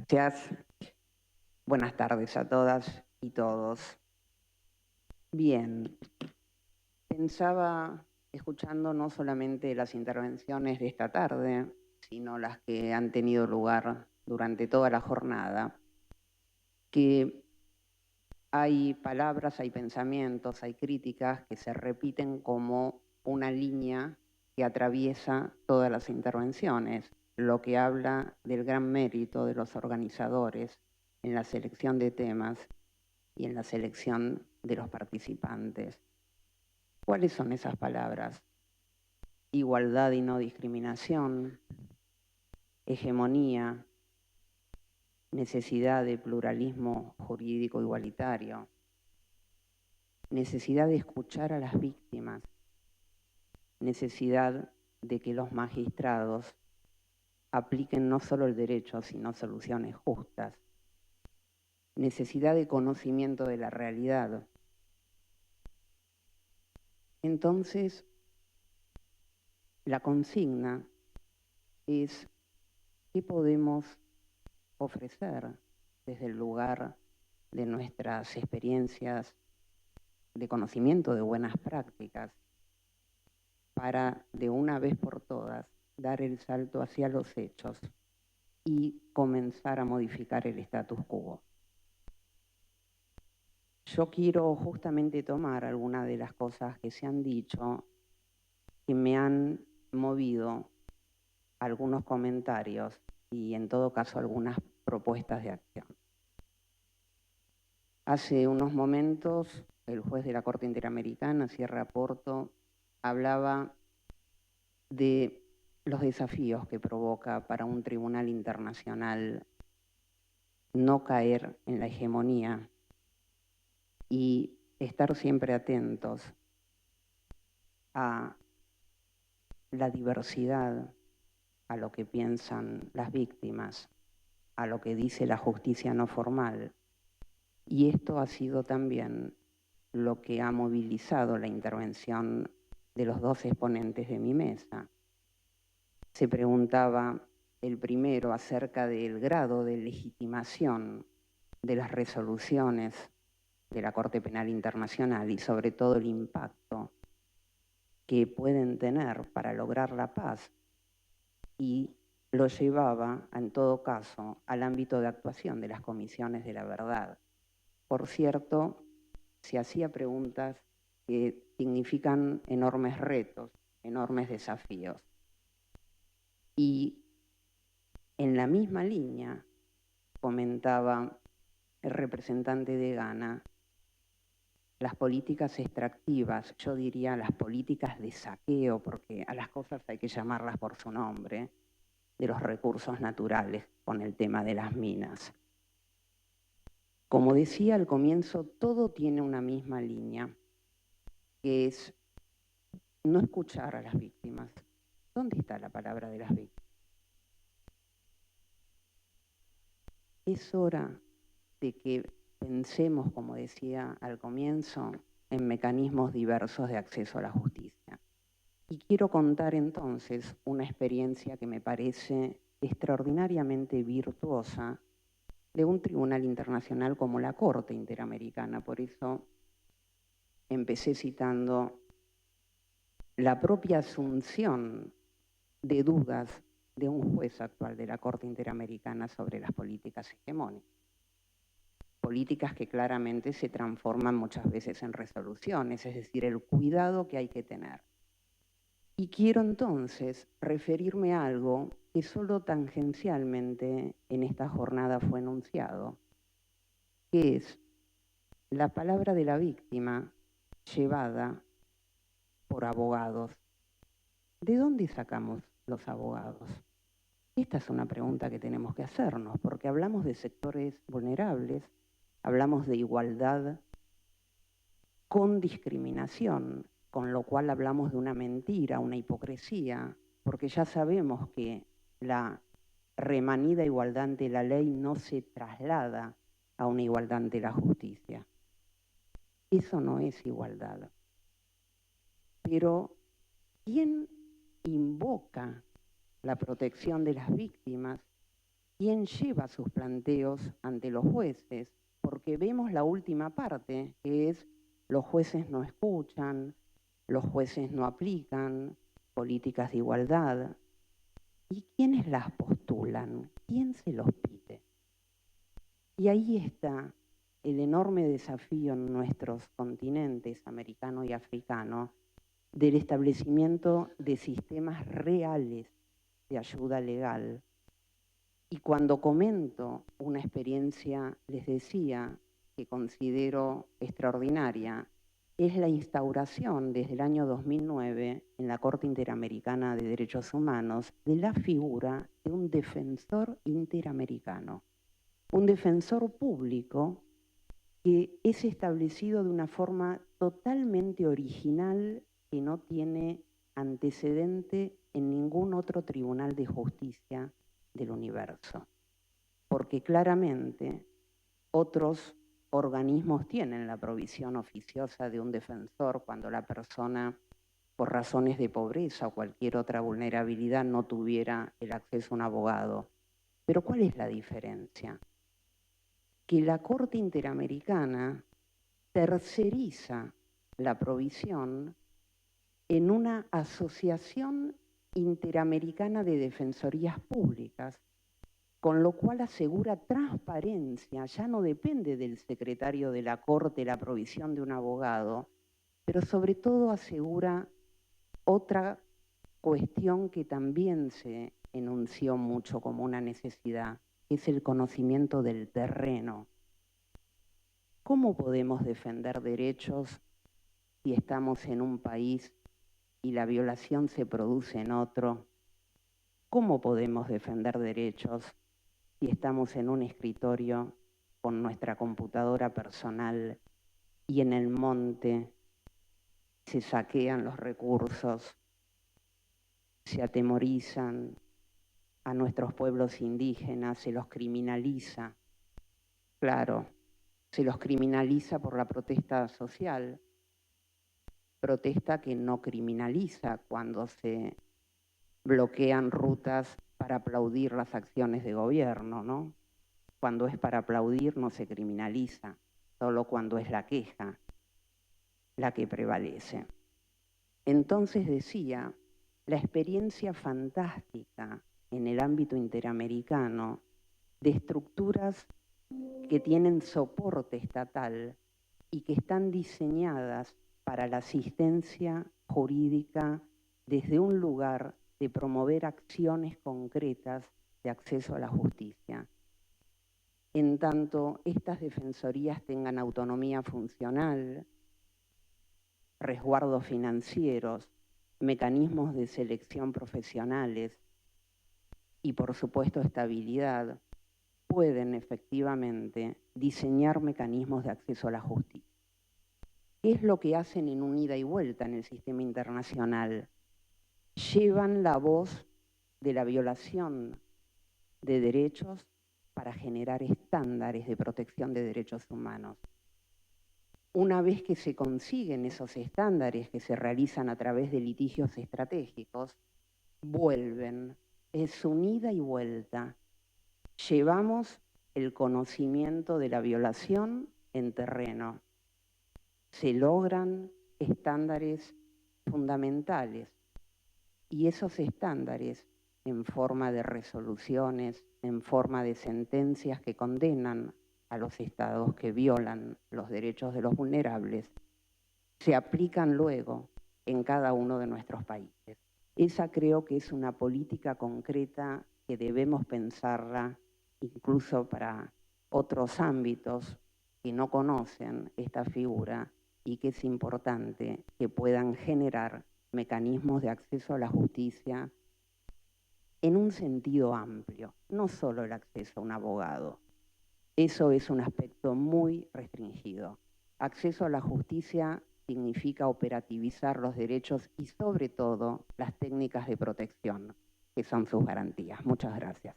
Gracias. Buenas tardes a todas y todos. Bien, pensaba, escuchando no solamente las intervenciones de esta tarde, sino las que han tenido lugar durante toda la jornada, que hay palabras, hay pensamientos, hay críticas que se repiten como una línea que atraviesa todas las intervenciones, lo que habla del gran mérito de los organizadores en la selección de temas y en la selección de los participantes. ¿Cuáles son esas palabras? Igualdad y no discriminación, hegemonía, necesidad de pluralismo jurídico igualitario, necesidad de escuchar a las víctimas, necesidad de que los magistrados apliquen no solo el derecho, sino soluciones justas, necesidad de conocimiento de la realidad. Entonces, la consigna es qué podemos ofrecer desde el lugar de nuestras experiencias de conocimiento de buenas prácticas para de una vez por todas dar el salto hacia los hechos y comenzar a modificar el status quo. Yo quiero justamente tomar algunas de las cosas que se han dicho que me han movido algunos comentarios y en todo caso algunas propuestas de acción. Hace unos momentos el juez de la Corte Interamericana, Sierra Porto, hablaba de los desafíos que provoca para un tribunal internacional no caer en la hegemonía y estar siempre atentos a la diversidad, a lo que piensan las víctimas, a lo que dice la justicia no formal. Y esto ha sido también lo que ha movilizado la intervención de los dos exponentes de mi mesa. Se preguntaba el primero acerca del grado de legitimación de las resoluciones de la Corte Penal Internacional y sobre todo el impacto que pueden tener para lograr la paz, y lo llevaba, en todo caso, al ámbito de actuación de las comisiones de la verdad. Por cierto, se hacía preguntas que significan enormes retos, enormes desafíos. Y en la misma línea comentaba el representante de Ghana las políticas extractivas, yo diría las políticas de saqueo, porque a las cosas hay que llamarlas por su nombre, de los recursos naturales con el tema de las minas. Como decía al comienzo, todo tiene una misma línea, que es no escuchar a las víctimas. ¿Dónde está la palabra de las víctimas? Es hora de que pensemos, como decía al comienzo, en mecanismos diversos de acceso a la justicia. Y quiero contar entonces una experiencia que me parece extraordinariamente virtuosa de un tribunal internacional como la Corte Interamericana. Por eso empecé citando la propia asunción de dudas de un juez actual de la Corte Interamericana sobre las políticas hegemónicas. Políticas que claramente se transforman muchas veces en resoluciones, es decir, el cuidado que hay que tener. Y quiero entonces referirme a algo que solo tangencialmente en esta jornada fue enunciado, que es la palabra de la víctima llevada por abogados. ¿De dónde sacamos los abogados? Esta es una pregunta que tenemos que hacernos, porque hablamos de sectores vulnerables, hablamos de igualdad con discriminación, con lo cual hablamos de una mentira, una hipocresía, porque ya sabemos que la remanida igualdad ante la ley no se traslada a una igualdad ante la justicia. Eso no es igualdad. Pero, ¿quién invoca la protección de las víctimas quién lleva sus planteos ante los jueces, porque vemos la última parte, que es los jueces no escuchan, los jueces no aplican políticas de igualdad. ¿Y quiénes las postulan? ¿Quién se los pide? Y ahí está el enorme desafío en nuestros continentes, americano y africano, del establecimiento de sistemas reales de ayuda legal. Y cuando comento una experiencia, les decía, que considero extraordinaria, es la instauración desde el año 2009 en la Corte Interamericana de Derechos Humanos de la figura de un defensor interamericano, un defensor público que es establecido de una forma totalmente original que no tiene antecedente en ningún otro tribunal de justicia del universo. Porque claramente otros organismos tienen la provisión oficiosa de un defensor cuando la persona, por razones de pobreza o cualquier otra vulnerabilidad, no tuviera el acceso a un abogado. Pero ¿cuál es la diferencia? Que la Corte Interamericana terceriza la provisión en una asociación interamericana de defensorías públicas, con lo cual asegura transparencia, ya no depende del secretario de la Corte la provisión de un abogado, pero sobre todo asegura otra cuestión que también se enunció mucho como una necesidad, que es el conocimiento del terreno. ¿Cómo podemos defender derechos si estamos en un país y la violación se produce en otro? ¿Cómo podemos defender derechos si estamos en un escritorio con nuestra computadora personal y en el monte se saquean los recursos, se atemorizan a nuestros pueblos indígenas, se los criminaliza? Claro, se los criminaliza por la protesta social, protesta que no criminaliza cuando se bloquean rutas para aplaudir las acciones de gobierno, ¿no? Cuando es para aplaudir no se criminaliza, solo cuando es la queja la que prevalece. Entonces decía, la experiencia fantástica en el ámbito interamericano de estructuras que tienen soporte estatal y que están diseñadas para la asistencia jurídica desde un lugar de promover acciones concretas de acceso a la justicia. En tanto estas defensorías tengan autonomía funcional, resguardos financieros, mecanismos de selección profesionales y, por supuesto, estabilidad, pueden efectivamente diseñar mecanismos de acceso a la justicia. ¿Qué es lo que hacen en un ida y vuelta en el sistema internacional? Llevan la voz de la violación de derechos para generar estándares de protección de derechos humanos. Una vez que se consiguen esos estándares que se realizan a través de litigios estratégicos, vuelven, es un ida y vuelta. Llevamos el conocimiento de la violación en terreno. Se logran estándares fundamentales y esos estándares en forma de resoluciones, en forma de sentencias que condenan a los estados que violan los derechos de los vulnerables, se aplican luego en cada uno de nuestros países. Esa creo que es una política concreta que debemos pensarla incluso para otros ámbitos que no conocen esta figura y que es importante que puedan generar mecanismos de acceso a la justicia en un sentido amplio, no solo el acceso a un abogado. Eso es un aspecto muy restringido. Acceso a la justicia significa operativizar los derechos y sobre todo las técnicas de protección, que son sus garantías. Muchas gracias.